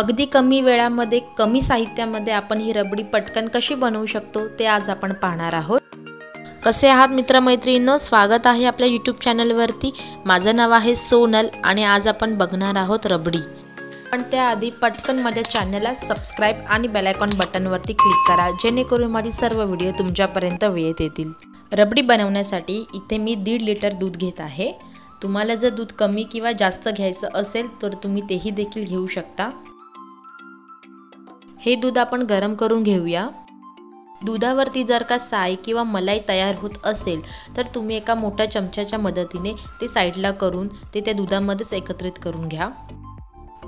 अगदी कमी वेळामध्ये कमी साहित्यामध्ये आपण ही रबडी पटकन कशी बनवू शकतो ते आज आपण पाहणार आहोत। कसे आहात मित्रमैत्रिणींनो, स्वागत आहे आपल्या YouTube चॅनलवरती। माझं नाव आहे सोनल आणि आज आपण बघणार आहोत रबडी। पण त्याआधी पटकन माझ्या चॅनलला सबस्क्राइब आणि बेल आयकॉन बटनवरती क्लिक करा, जेणेकरून माझी सर्व व्हिडिओ तुमच्यापर्यंत वेळेत येतील। रबडी बनवण्यासाठी इथे मी 1.5 लिटर दूध घेत आहे। तुम्हाला जर दूध कमी किंवा जास्त घ्यायचं असेल तर तुम्ही तेही देखील घेऊ शकता। हे दूध आपण गरम करून घेऊया। दुधावरती जर का साय किंवा मलाई तयार होत असेल तर तुम्ही एका मोठ्या चमच्याच्या मदतीने ते साइडला करून ते त्या दुधामध्येच एकत्रित करून घ्या।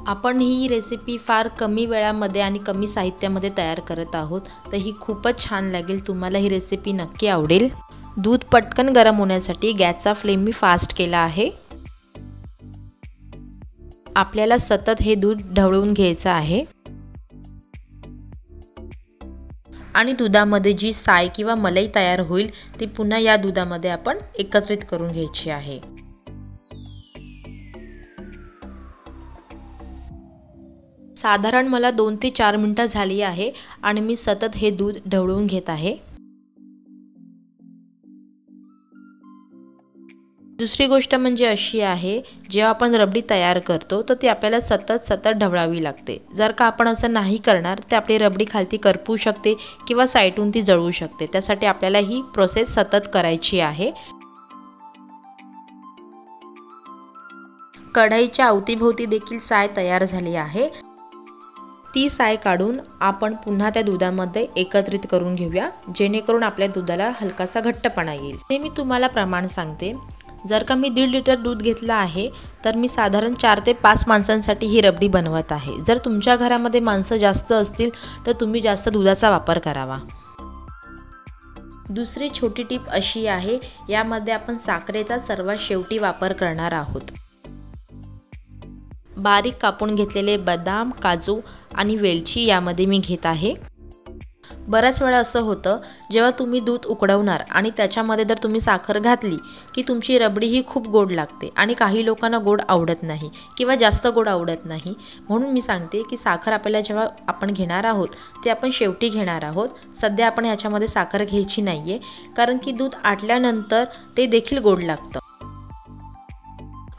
आपण ही रेसिपी फार कमी वेळामध्ये आणि कमी साहित्यामध्ये तयार करत आहोत, तर ही खूपच छान लागेल। तुम्हाला ही रेसिपी नक्की आवडेल। दूध पटकन गरम होण्यासाठी गॅसचा फ्लेम मी फास्ट केला आहे। आपल्याला सतत हे दूध ढवळून घ्यायचं आहे आणि दुधामध्ये जी साय किंवा मलाई तयार होईल ती पुन्हा या दुधामध्ये आपण एकत्रित करून घ्यायची आहे। साधारण मला 2 ते 4 मिनिटे झाली आहे आणि मी सतत हे दूध ढवळून घेत आहे। दुसरी गोष्ट म्हणजे अशी आहे, जेव्हा आपण रबडी तयार करतो तर ती आपल्याला सतत ढवळावी लागते। जर का आपण असं नाही करणार तर आपली रबडी खालती करपू शकते किंवा साइडून ती जळू शकते। त्यासाठी आपल्याला ही प्रोसेस सतत करायची आहे। कढईच्या अवतीभोवती देखील साय तयार झाली आहे। ती साय काढून आपण पुन्हा त्या दुधामध्ये एकत्रित करून घेऊया, जेणेकरून आपल्या दुधाला हलकासा घट्टपणा येईल। ते मी तुम्हाला प्रमाण सांगते। जर का मी 1.5 लिटर दूध घेतलं आहे तर मी साधारण 4 ते 5 माणसांसाठी ही रबडी बनवत आहे। जर तुमच्या घरामध्ये माणसं जास्त असतील तर तुम्ही जास्त दुधाचा वापर करावा। दुसरी छोटी टिप अशी आहे, यामध्ये आपण साखरेचा सर्वात शेवटी वापर करणार आहोत। बारीक कापून घेतलेले बदाम, काजू आणि वेलची यामध्ये मी घेत आहे। बऱ्याच वेळा असं होतं, जेव्हा तुम्ही दूध उकळवणार आणि त्याच्यामध्ये जर तुम्ही साखर घातली की तुमची रबडी ही खूप गोड लागते आणि काही लोकांना गोड आवडत नाही किंवा जास्त गोड आवडत नाही। म्हणून मी सांगते की साखर आपल्याला जेव्हा आपण घेणार आहोत ते आपण शेवटी घेणार आहोत। सध्या आपण ह्याच्यामध्ये साखर घ्यायची नाहीये, कारण की दूध आटल्यानंतर ते देखील गोड लागतं।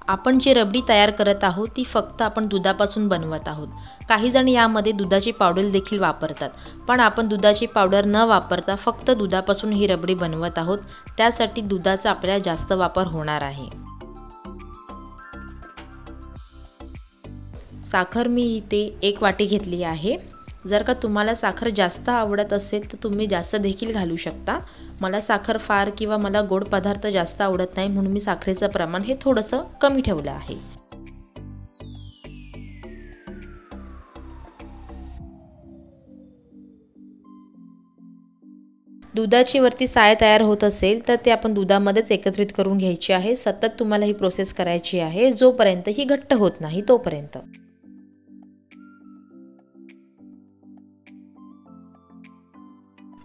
आपण जी रबडी तयार करत आहोत ती फक्त आपण दुधापासून बनवत आहोत। काही जण यामध्ये दुधाची पावडर देखील वापरतात, पण आपण दुधाची पावडर न वापरता फक्त दुधापासून ही रबडी बनवत आहोत। त्यासाठी दुधाचा आपल्याला जास्त वापर होणार आहे। साखर मी इथे 1 वाटी घेतली आहे। जर का तुम्हाला साखर जास्त आवडत असेल तर तुम्ही जास्त देखील घालू शकता। मला साखर फार किंवा मला गोड पदार्थ जास्त आवडत नाही, म्हणून मी साखरेचं प्रमाण हे थोडंसं कमी ठेवलं आहे। दुधाची वरती साय तयार होत असेल तर ते आपण दुधामध्येच एकत्रित करून घ्यायची आहे। सतत तुम्हाला ही प्रोसेस करायची आहे जोपर्यंत ही घट्ट होत नाही तोपर्यंत।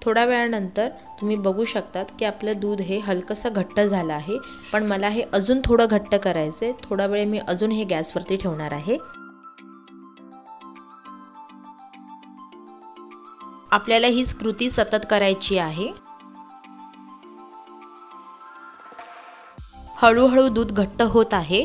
थोड्या वेळानंतर तुम्ही बघू शकतात की आपलं दूध हे हलकसं घट्ट झालं आहे, पण मला हे अजून थोडं घट्ट करायचे। थोडा वेळ मी अजून हे गॅसवरती ठेवणार आहे। आपल्याला ही कृती सतत करायची आहे। हळूहळू दूध घट्ट होत आहे।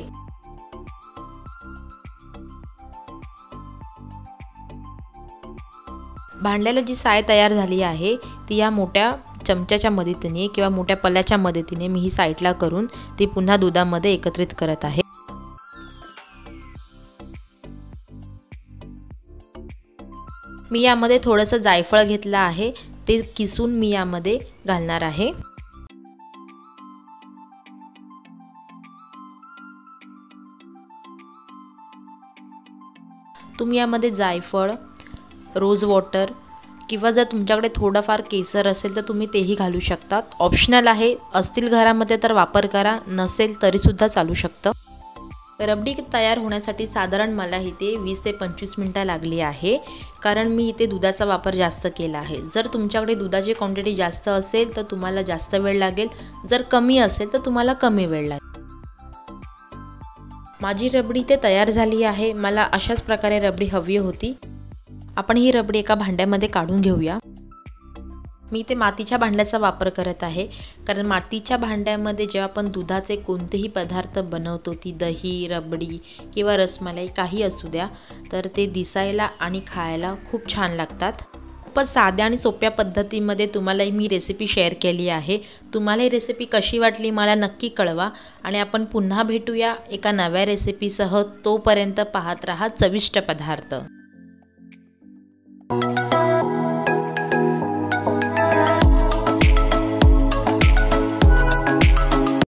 भांड्याला जी साय तयार झाली आहे ती या मोठ्या चमच्याच्या मदतीने किंवा मोठ्या पल्ल्याच्या मदतीने मी ही साइडला करून ती पुन्हा दुधामध्ये एकत्रित करत आहे। मी यामध्ये थोडंसं जायफळ घेतलं आहे, ते किसून मी यामध्ये घालणार आहे। तुम्ही यामध्ये जायफळ, रोज वॉटर किंवा जर तुमच्याकडे थोडाफार केसर असेल तर तुम्ही तेही घालू शकता। ऑप्शनल आहे, असतील घरामध्ये तर वापर करा, नसेल तरी सुद्धा चालू शकतं। रबडी तयार होण्यासाठी साधारण मला इथे 20 ते 25 मिनिटे लागली आहे, कारण मी इथे दुधाचा वापर जास्त केला आहे। जर तुमच्याकडे दुधाची क्वांटिटी जास्त असेल तर तुम्हाला जास्त वेळ लागेल, जर कमी असेल तर तुम्हाला कमी वेळ लागेल। माझी रबडी ते तयार झाली आहे। मला अशाच प्रकारे रबडी हवी होती। आपण ही रबडी एका भांड्यामध्ये काढून घेऊया। मी ते मातीच्या भांड्याचा वापर करत आहे, कारण मातीच्या भांड्यामध्ये जेव्हा आपण दुधाचे कोणतेही पदार्थ बनवतो, ती दही, रबडी किंवा रसमलाई काही असू द्या, तर ते दिसायला आणि खायला खूप छान लागतात। खूपच साध्या आणि सोप्या पद्धतीमध्ये तुम्हाला मी रेसिपी शेअर केली आहे। तुम्हाला ही रेसिपी कशी वाटली मला नक्की कळवा आणि आपण पुन्हा भेटूया एका नव्या रेसिपीसह। तोपर्यंत पाहत रहा चविष्ट पदार्थ।